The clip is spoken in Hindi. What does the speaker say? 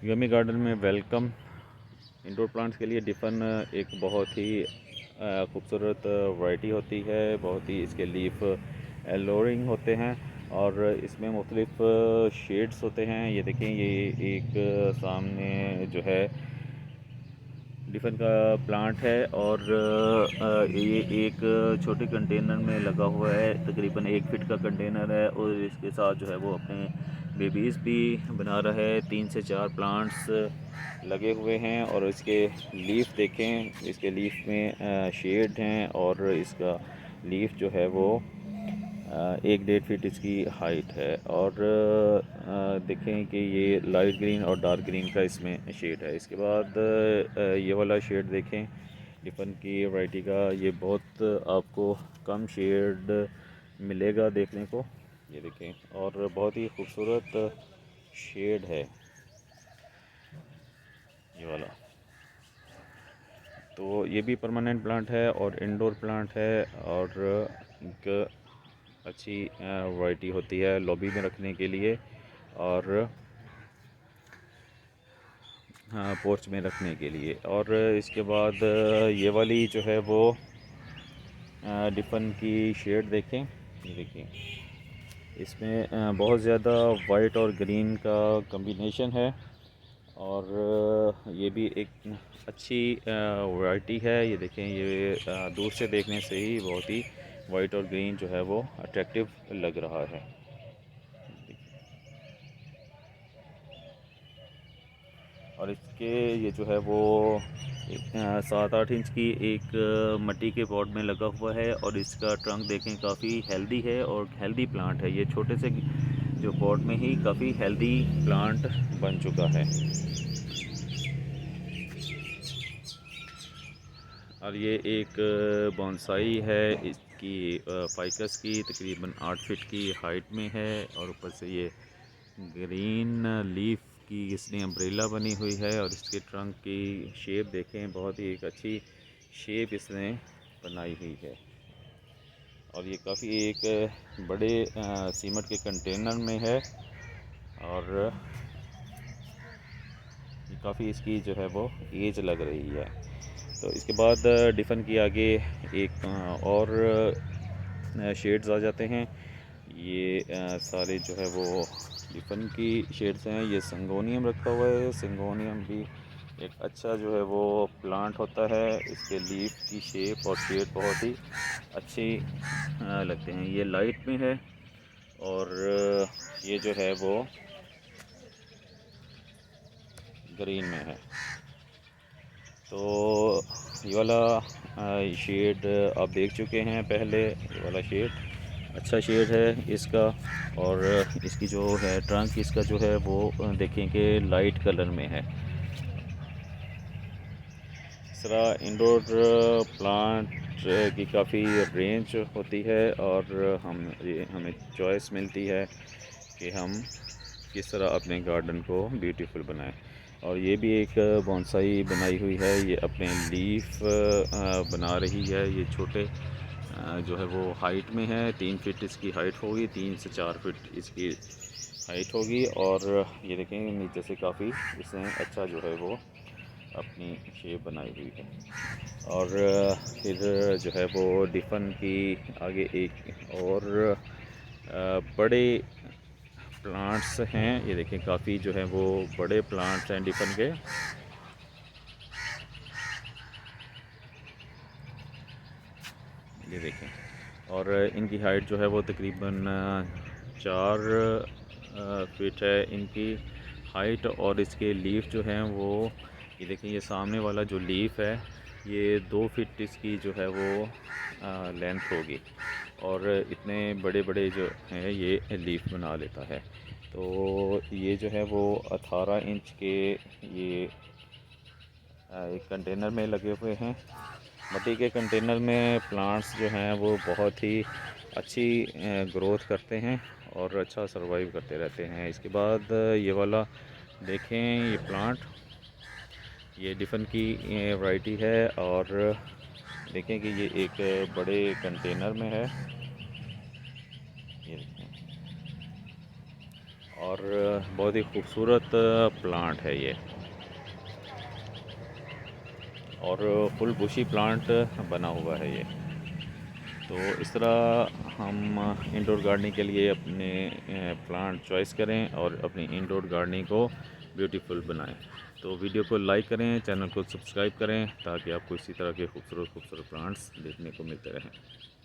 यमी गार्डन में वेलकम। इंडोर प्लांट्स के लिए डिफ़न एक बहुत ही खूबसूरत वैरायटी होती है। बहुत ही इसके लीफ एलोरिंग होते हैं और इसमें मुख्तलिफ़ शेड्स होते हैं। ये देखें, ये एक सामने जो है डिफ़न का प्लांट है और ये एक छोटे कंटेनर में लगा हुआ है। तकरीबन 1 फीट का कंटेनर है और इसके साथ जो है वो अपने बेबीज़ भी बना रहा है। 3 से 4 प्लांट्स लगे हुए हैं और इसके लीफ देखें, इसके लीफ में शेड हैं और इसका लीफ जो है वो 1-1.5 फीट इसकी हाइट है। और देखें कि ये लाइट ग्रीन और डार्क ग्रीन का इसमें शेड है। इसके बाद ये वाला शेड देखें, डिफन की वैरायटी का। ये बहुत आपको कम शेड मिलेगा देखने को। ये देखें और बहुत ही खूबसूरत शेड है ये वाला। तो ये भी परमानेंट प्लांट है और इंडोर प्लांट है और एक अच्छी वैरायटी होती है लॉबी में रखने के लिए और पोर्च में रखने के लिए। और इसके बाद ये वाली जो है वो डिफन की शेड देखें। ये देखें, इसमें बहुत ज़्यादा वाइट और ग्रीन का कॉम्बिनेशन है और ये भी एक अच्छी वैरायटी है। ये देखें, ये दूर से देखने से ही बहुत ही वाइट और ग्रीन जो है वो अट्रैक्टिव लग रहा है। और इसके ये जो है वो 7-8 इंच की एक मिट्टी के पॉट में लगा हुआ है और इसका ट्रंक देखें काफ़ी हेल्दी है और हेल्दी प्लांट है। ये छोटे से जो पॉट में ही काफ़ी हेल्दी प्लांट बन चुका है। और ये एक बॉन्साई है, इसकी फाइकस की तकरीबन 8 फीट की हाइट में है और ऊपर से ये ग्रीन लीफ की इसने अम्ब्रेला बनी हुई है और इसके ट्रंक की शेप देखें, बहुत ही एक अच्छी शेप इसने बनाई हुई है। और ये काफ़ी एक बड़े सीमेंट के कंटेनर में है और ये काफ़ी इसकी जो है वो एज लग रही है। तो इसके बाद डिफ़न की आगे एक और शेड्स आ जाते हैं। ये सारे जो है वो डिफ़न की शेड्स हैं। ये सिंगोनियम रखा हुआ है। सिंगोनियम भी एक अच्छा जो है वो प्लांट होता है। इसके लीफ की शेप और शेड बहुत ही अच्छी लगते हैं। ये लाइट में है और ये जो है वो ग्रीन में है। तो ये वाला शेड आप देख चुके हैं पहले। ये वाला शेड अच्छा शेड है इसका और इसकी जो है ट्रंक इसका जो है वो देखें कि लाइट कलर में है। इस तरह इंडोर प्लांट की काफ़ी रेंज होती है और हमें चॉइस मिलती है कि हम किस तरह अपने गार्डन को ब्यूटीफुल बनाएं। और ये भी एक बॉन्साई बनाई हुई है। ये अपने लीफ बना रही है। ये छोटे जो है वो हाइट में है। 3 फीट इसकी हाइट होगी, 3 से 4 फीट इसकी हाइट होगी। और ये देखें, नीचे से काफ़ी इसने अच्छा जो है वो अपनी शेप बनाई हुई है। और फिर जो है वो डिफ़न की आगे एक और बड़े प्लांट्स हैं। ये देखें, काफ़ी जो है वो बड़े प्लांट्स हैं डिफ़न के। ये देखें और इनकी हाइट जो है वो तकरीबन 4 फीट है इनकी हाइट। और इसके लीफ जो हैं वो ये देखें, ये सामने वाला जो लीफ है ये 2 फीट इसकी जो है वो लेंथ होगी और इतने बड़े बड़े जो हैं ये लीफ बना लेता है। तो ये जो है वो 18 इंच के ये एक कंटेनर में लगे हुए हैं। मिट्टी के कंटेनर में प्लांट्स जो हैं वो बहुत ही अच्छी ग्रोथ करते हैं और अच्छा सरवाइव करते रहते हैं। इसके बाद ये वाला देखें, ये प्लांट ये डिफ़न की वैरायटी है और देखें कि ये एक बड़े कंटेनर में है। ये देखें और बहुत ही खूबसूरत प्लांट है ये, और फुल बुशी प्लांट बना हुआ है ये। तो इस तरह हम इंडोर गार्डनिंग के लिए अपने प्लांट चॉइस करें और अपनी इंडोर गार्डनिंग को ब्यूटीफुल बनाएं। तो वीडियो को लाइक करें, चैनल को सब्सक्राइब करें, ताकि आपको इसी तरह के खूबसूरत खूबसूरत प्लांट्स देखने को मिलते रहें।